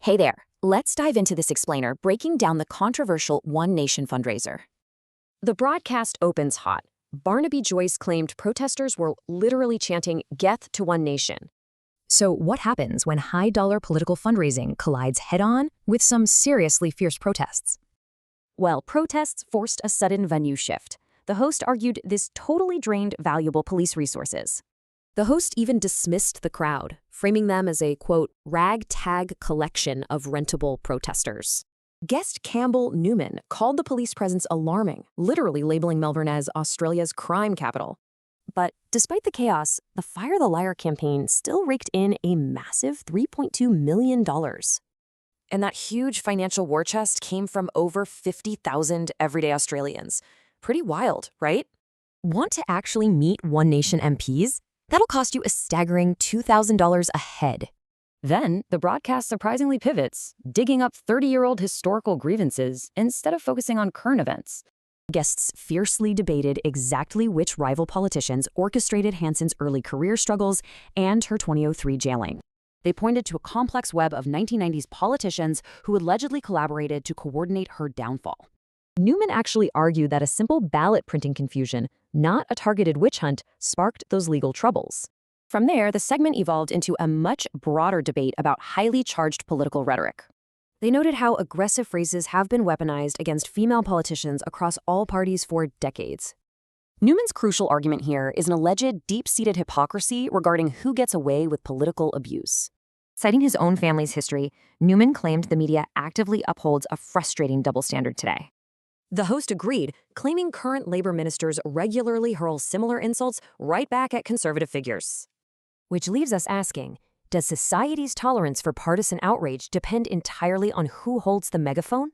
Hey there, let's dive into this explainer breaking down the controversial One Nation fundraiser. The broadcast opens hot. Barnaby Joyce claimed protesters were literally chanting "Geth to One Nation." So what happens when high-dollar political fundraising collides head-on with some seriously fierce protests? Well, protests forced a sudden venue shift. The host argued this totally drained valuable police resources. The host even dismissed the crowd, framing them as a, quote, ragtag collection of rentable protesters. Guest Campbell Newman called the police presence alarming, literally labeling Melbourne as Australia's crime capital. But despite the chaos, the Fire the Liar campaign still raked in a massive $3.2 million. And that huge financial war chest came from over 50,000 everyday Australians. Pretty wild, right? Want to actually meet One Nation MPs? That'll cost you a staggering $2,000 a head. Then, the broadcast surprisingly pivots, digging up 30-year-old historical grievances instead of focusing on current events. Guests fiercely debated exactly which rival politicians orchestrated Hanson's early career struggles and her 2003 jailing. They pointed to a complex web of 1990s politicians who allegedly collaborated to coordinate her downfall. Newman actually argued that a simple ballot printing confusion, not a targeted witch hunt, sparked those legal troubles. From there, the segment evolved into a much broader debate about highly charged political rhetoric. They noted how aggressive phrases have been weaponized against female politicians across all parties for decades. Newman's crucial argument here is an alleged deep-seated hypocrisy regarding who gets away with political abuse. Citing his own family's history, Newman claimed the media actively upholds a frustrating double standard today. The host agreed, claiming current Labour ministers regularly hurl similar insults right back at conservative figures. Which leaves us asking, does society's tolerance for partisan outrage depend entirely on who holds the megaphone?